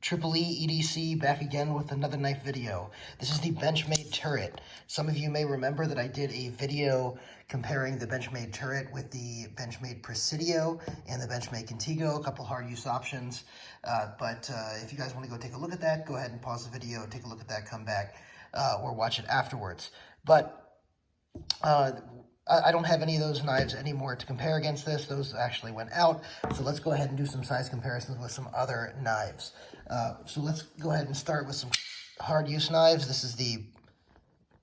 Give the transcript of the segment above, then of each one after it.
Triple E EDC back again with another knife video. This is the Benchmade Turret. Some of you may remember that I did a video comparing the Benchmade Turret with the Benchmade Presidio and the Benchmade Contigo, a couple hard use options. But if you guys want to go take a look at that, go ahead and pause the video, take a look at that, come back, or watch it afterwards. But I don't have any of those knives anymore to compare against this. Those actually went out. So let's go ahead and do some size comparisons with some other knives. So let's go ahead and start with some hard use knives. This is the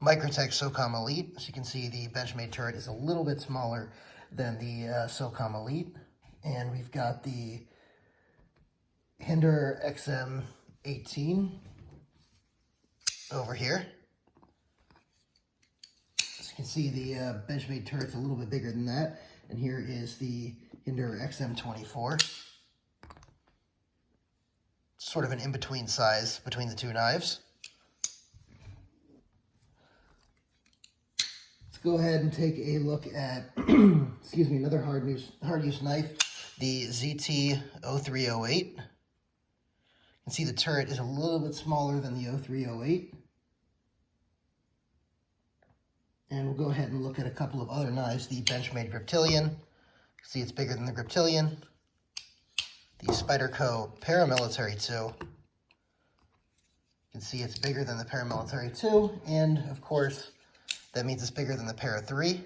Microtech Socom Elite. As you can see, the Benchmade Turret is a little bit smaller than the Socom Elite. And we've got the Endura XM18 over here. As you can see, the Benchmade Turret's a little bit bigger than that. And here is the Endura XM24. Sort of an in-between size between the two knives. Let's go ahead and take a look at, excuse me, another hard use knife, the ZT-0308. You can see the turret is a little bit smaller than the 0308. And we'll go ahead and look at a couple of other knives, the Benchmade Griptilian. See, it's bigger than the Griptilian. The Spyderco Para 2. You can see it's bigger than the Para 2, and of course, that means it's bigger than the Para 3.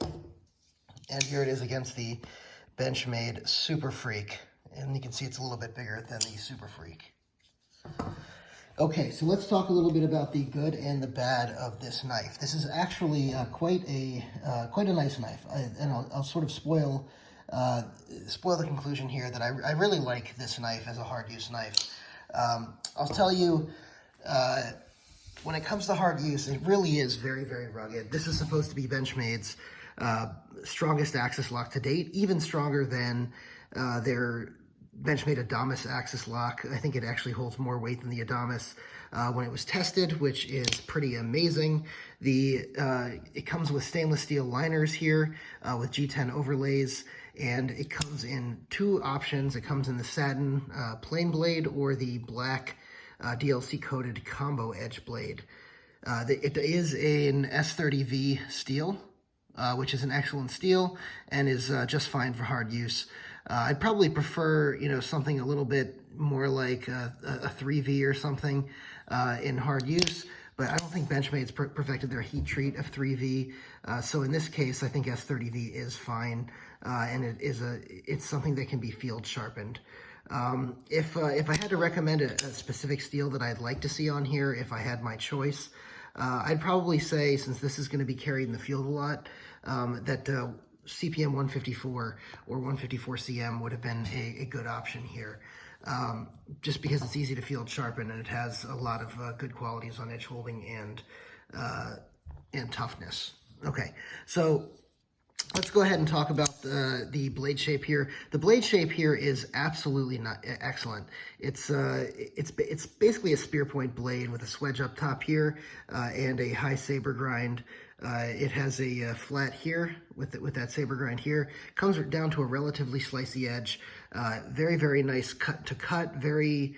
And here it is against the Benchmade Super Freak, and you can see it's a little bit bigger than the Super Freak. Okay, so let's talk a little bit about the good and the bad of this knife. This is actually quite a nice knife, and I'll sort of spoil the conclusion here that I really like this knife as a hard use knife. I'll tell you, when it comes to hard use, it really is very, very rugged. This is supposed to be Benchmade's strongest axis lock to date, even stronger than their Benchmade Adamas axis lock. I think it actually holds more weight than the Adamas when it was tested, which is pretty amazing. It comes with stainless steel liners here with G10 overlays, and it comes in two options. It comes in the satin plain blade or the black DLC coated combo edge blade. It is an S30V steel, which is an excellent steel and is just fine for hard use. I'd probably prefer, something a little bit more like a 3V or something in hard use, but I don't think Benchmade's perfected their heat treat of 3V. So in this case, I think S30V is fine, and it's something that can be field sharpened. If I had to recommend a specific steel that I'd like to see on here, if I had my choice, I'd probably say, since this is going to be carried in the field a lot, that CPM 154 or 154 CM would have been a good option here, just because it's easy to field sharpen and it has a lot of good qualities on edge holding and toughness. Okay, so let's go ahead and talk about the blade shape here. The blade shape here is absolutely not excellent. It's basically a spear point blade with a swedge up top here and a high saber grind. It has a flat here with that saber grind here. Comes down to a relatively slicey edge. Very, very nice cut to cut. Very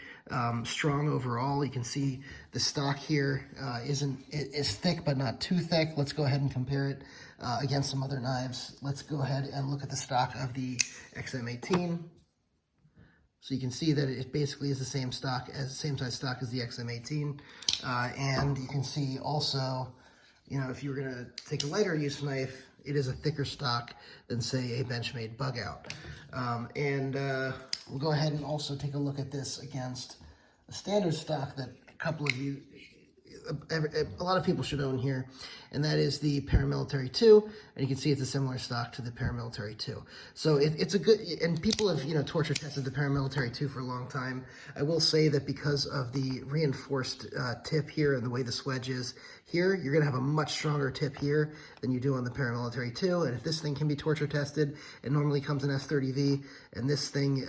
strong overall. You can see the stock here is thick but not too thick. Let's go ahead and compare it against some other knives. Let's go ahead and look at the stock of the XM18. So you can see that it basically is the same size stock as the XM18, and you can see also, if you were going to take a lighter use knife, it is a thicker stock than, say, a Benchmade Bugout. We'll go ahead and also take a look at this against a standard stock that a lot of people should own here, and that is the Para 2, and you can see it's a similar stock to the Para 2. So it's a good, and people have, torture tested the Para 2 for a long time. I will say that because of the reinforced tip here and the way the swedge is here, you're going to have a much stronger tip here than you do on the Para 2, and if this thing can be torture tested, it normally comes in S30V, and this thing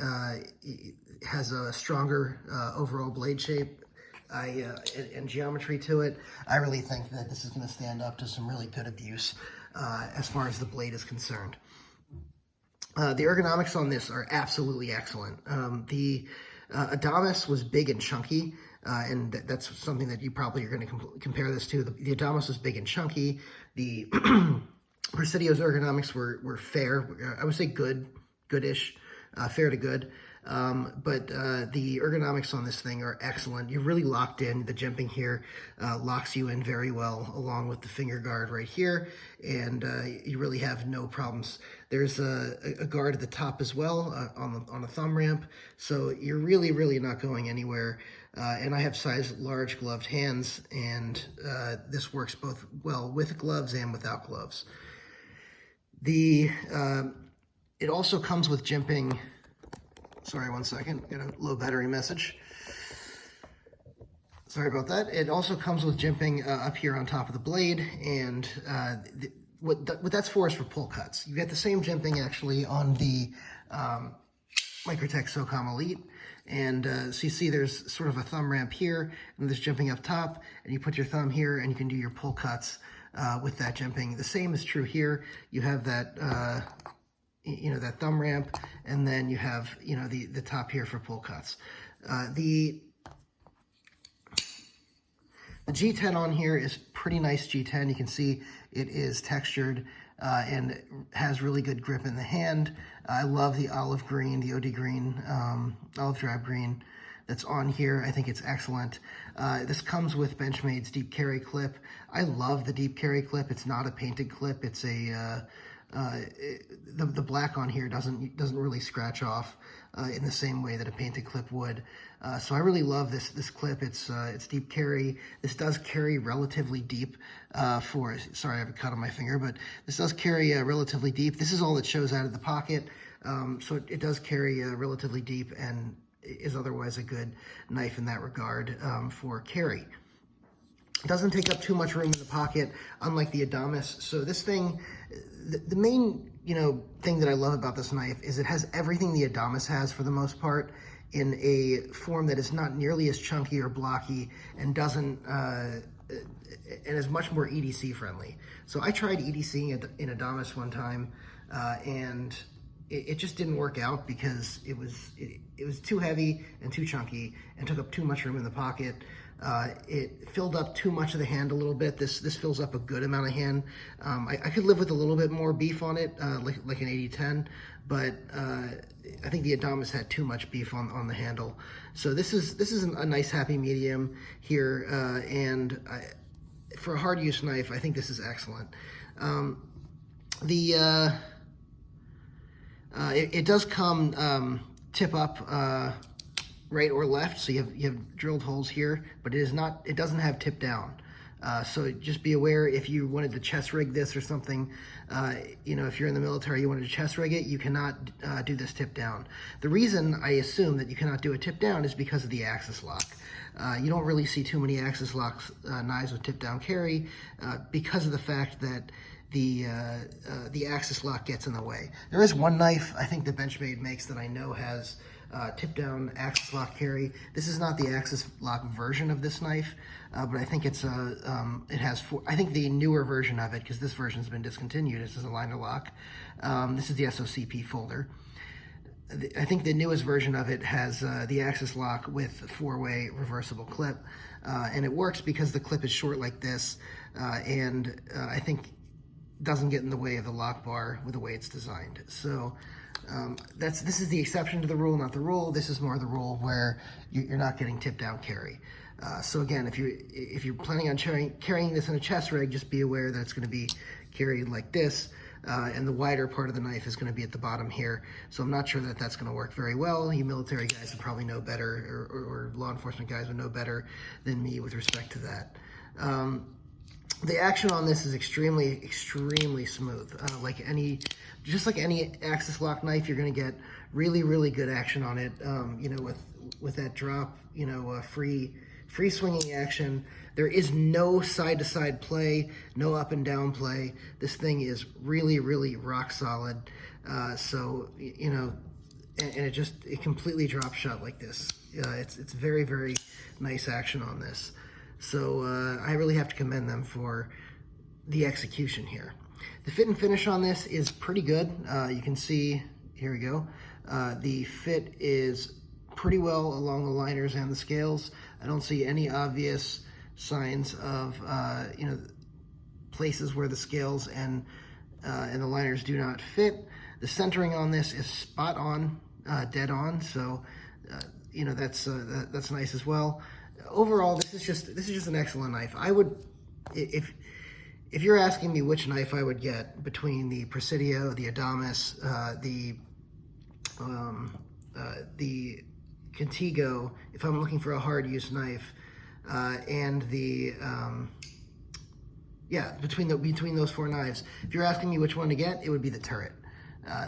has a stronger overall blade shape and geometry to it. I really think that this is going to stand up to some really good abuse as far as the blade is concerned. The ergonomics on this are absolutely excellent. The Adamas was big and chunky, and that's something that you probably are going to compare this to. The Adamas was big and chunky. The Presidio's ergonomics were fair. I would say goodish, fair to good. But the ergonomics on this thing are excellent. You're really locked in. The jimping here locks you in very well, along with the finger guard right here, and you really have no problems. There's a guard at the top as well on a thumb ramp, so you're really not going anywhere. And I have size large gloved hands, and this works both well with gloves and without gloves. It also comes with jimping. Sorry, one second, got a low battery message. Sorry about that. It also comes with jimping up here on top of the blade, and what that's for is for pull cuts. You get the same jimping actually on the Microtech Socom Elite, and so you see there's sort of a thumb ramp here, and there's jimping up top, and you put your thumb here, and you can do your pull cuts with that jimping. The same is true here. You have that that thumb ramp, and then you have, the top here for pull cuts. The G10 on here is pretty nice G10. You can see it is textured and has really good grip in the hand. I love the olive green, the OD green, olive drab green that's on here. I think it's excellent. This comes with Benchmade's deep carry clip. I love the deep carry clip. It's not a painted clip. It's a the black on here doesn't really scratch off in the same way that a painted clip would. So I really love this clip. It's deep carry. This does carry relatively deep sorry, I have a cut on my finger, but this does carry relatively deep. This is all that shows out of the pocket, so it does carry relatively deep and is otherwise a good knife in that regard for carry. It doesn't take up too much room in the pocket, unlike the Adamas. So this thing, the main thing that I love about this knife is it has everything the Adamas has for the most part, in a form that is not nearly as chunky or blocky, and doesn't and is much more EDC friendly. So I tried EDCing in Adamas one time, and it just didn't work out because it was too heavy and too chunky and took up too much room in the pocket. It filled up too much of the hand a little bit. This fills up a good amount of hand. I could live with a little bit more beef on it, like an 80-10, but I think the Adamas had too much beef on the handle. So this is a nice happy medium here, and for a hard use knife, I think this is excellent. It does come tip up right or left, so you have drilled holes here, but it doesn't have tip down. So just be aware, if you wanted to chest rig this or something, if you're in the military, you wanted to chest rig it, you cannot do this tip down. The reason I assume that you cannot do a tip down is because of the axis lock. You don't really see too many axis locks knives with tip down carry because of the fact that the axis lock gets in the way. There is one knife I think that Benchmade makes that I know has tip down axis lock carry. This is not the axis lock version of this knife, but I think it has I think the newer version of it, because this version's been discontinued. This is a liner lock. This is the SOCP folder. I think the newest version of it has the axis lock with a 4-way reversible clip, and it works because the clip is short like this, and I think doesn't get in the way of the lock bar with the way it's designed. So this is the exception to the rule, not the rule. This is more the rule where you're not getting tip down carry. So again, if you're planning on carrying this in a chest rig, just be aware that it's going to be carried like this, and the wider part of the knife is going to be at the bottom here. So I'm not sure that that's going to work very well. You military guys would probably know better, or law enforcement guys would know better than me with respect to that. The action on this is extremely smooth. Just like any axis lock knife, you're going to get really good action on it. With that drop, free swinging action. There is no side to side play, no up and down play. This thing is really rock solid. And it completely drops shut like this. It's very nice action on this. So I really have to commend them for the execution here. The fit and finish on this is pretty good. You can see here we go. The fit is pretty well along the liners and the scales. I don't see any obvious signs of, you know, places where the scales and the liners do not fit. The centering on this is spot on, dead on. So, you know, that's nice as well. Overall, this is just an excellent knife. I would, if you're asking me which knife I would get between the Presidio, the Adamas, the Contigo, if I'm looking for a hard use knife, and the yeah, between those four knives, if you're asking me which one to get, it would be the Turret.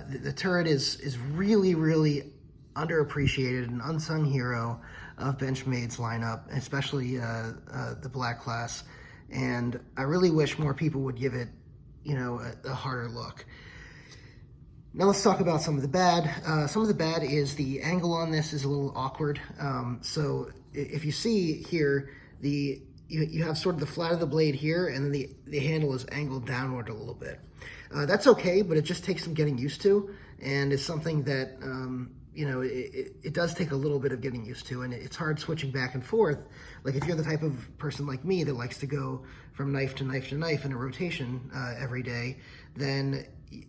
The Turret is really, really underappreciated, an unsung hero of Benchmade's lineup, especially the black class. And I really wish more people would give it, you know, a harder look. Now let's talk about some of the bad. Some of the bad is the angle on this is a little awkward. So if you see here, you have sort of the flat of the blade here, and then the handle is angled downward a little bit. That's okay, but it just takes some getting used to, and it's something that, you know, it does take a little bit of getting used to, and it's hard switching back and forth. Like if you're the type of person like me that likes to go from knife to knife to knife in a rotation every day, then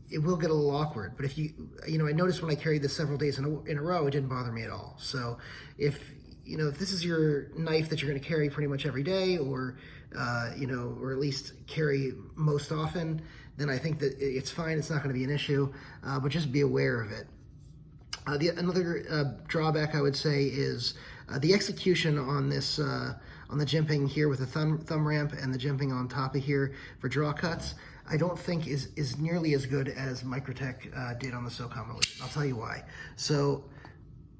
it will get a little awkward. But if you know, I noticed when I carried this several days in a row, it didn't bother me at all. So if this is your knife that you're going to carry pretty much every day, or you know, or at least carry most often, then I think that it's fine. It's not going to be an issue, but just be aware of it. Another drawback I would say is the execution on this, on the jimping here with the thumb ramp and the jimping on top of here for draw cuts, I don't think is nearly as good as Microtech did on the Socom Elite. I'll tell you why. So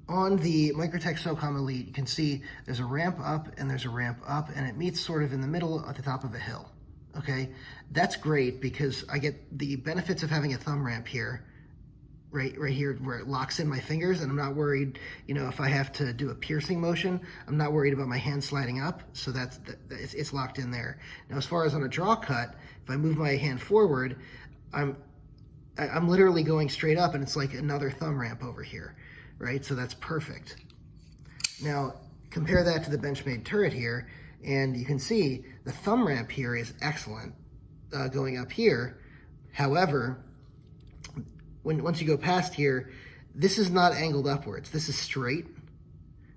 on the Microtech Socom Elite, you can see there's a ramp up and there's a ramp up, and it meets sort of in the middle at the top of a hill. Okay, that's great because I get the benefits of having a thumb ramp here, right here where it locks in my fingers, and I'm not worried, you know, if I have to do a piercing motion, I'm not worried about my hand sliding up, so it's locked in there. Now, as far as on a draw cut, if I move my hand forward, I'm literally going straight up, and it's like another thumb ramp over here, right? So that's perfect. Now, compare that to the Benchmade Turret here, and you can see the thumb ramp here is excellent going up here. However, once you go past here, this is not angled upwards. This is straight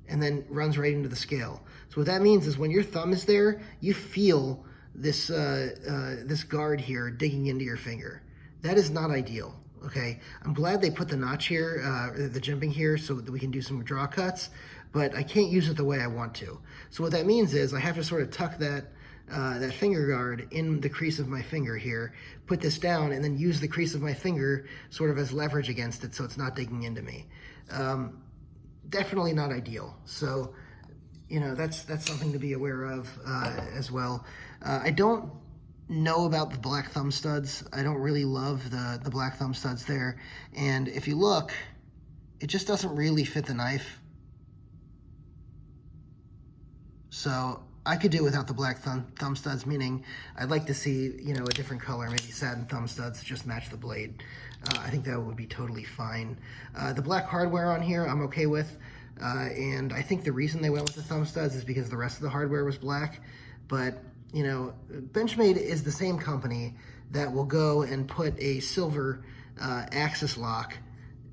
and then runs right into the scale. So what that means is when your thumb is there, you feel this this guard here digging into your finger. That is not ideal. Okay, I'm glad they put the notch here, the jimping here, so that we can do some draw cuts, but I can't use it the way I want to. So what that means is I have to sort of tuck that finger guard in the crease of my finger here, put this down, and then use the crease of my finger sort of as leverage against it so it's not digging into me. Definitely not ideal. So, you know, that's something to be aware of as well. I don't know about the black thumb studs. I don't really love the black thumb studs there. And if you look, it just doesn't really fit the knife. So I could do without the black thumb studs, meaning I'd like to see, you know, a different color, maybe satin thumb studs, just match the blade. I think that would be totally fine. The black hardware on here, I'm okay with. And I think the reason they went with the thumb studs is because the rest of the hardware was black. But, you know, Benchmade is the same company that will go and put a silver axis lock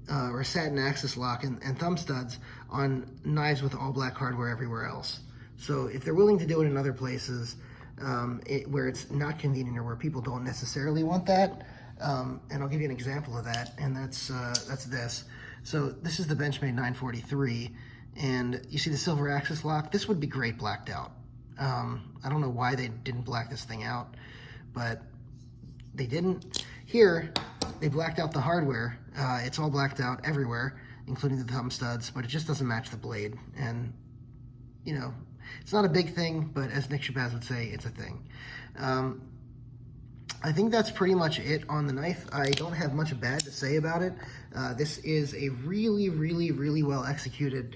or a satin axis lock and thumb studs on knives with all black hardware everywhere else. So if they're willing to do it in other places where it's not convenient or where people don't necessarily want that, and I'll give you an example of that, and that's this. So this is the Benchmade 943, and you see the silver axis lock? This would be great blacked out. I don't know why they didn't black this thing out, but they didn't. Here, they blacked out the hardware. It's all blacked out everywhere, including the thumb studs, but it just doesn't match the blade. And, you know, it's not a big thing, but as Nick Shabazz would say, it's a thing. I think that's pretty much it on the knife. I don't have much bad to say about it. This is a really, really, really well executed,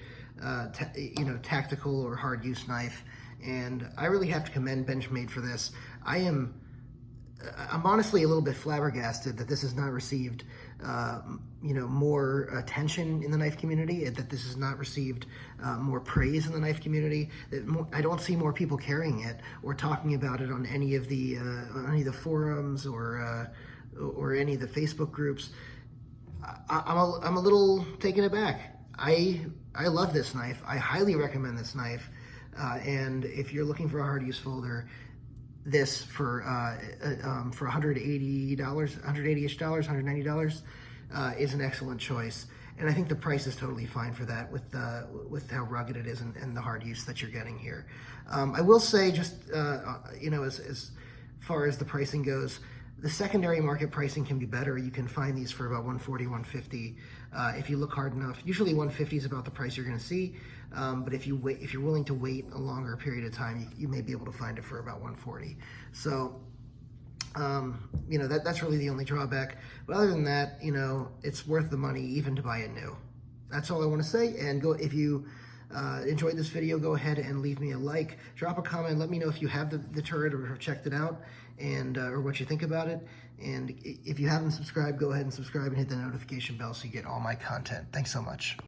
you know, tactical or hard use knife. And I really have to commend Benchmade for this. I'm honestly a little bit flabbergasted that this has not received you know, more attention in the knife community, that this has not received more praise in the knife community. I don't see more people carrying it or talking about it on any of the forums or any of the Facebook groups. I'm a little taken aback. I love this knife. I highly recommend this knife. And if you're looking for a hard use folder, this for $180, $190 is an excellent choice. And I think the price is totally fine for that with how rugged it is and the hard use that you're getting here. I will say, just you know, as far as the pricing goes, the secondary market pricing can be better. You can find these for about $140, $150 if you look hard enough. Usually $150 is about the price you're going to see, but if you're willing to wait a longer period of time, you may be able to find it for about $140. So, you know, that's really the only drawback. But other than that, you know, it's worth the money even to buy it new. That's all I want to say. And if you enjoyed this video, go ahead and leave me a like, drop a comment, let me know if you have the turret or have checked it out, and or what you think about it. And if you haven't subscribed, go ahead and subscribe and hit the notification bell so you get all my content. Thanks so much.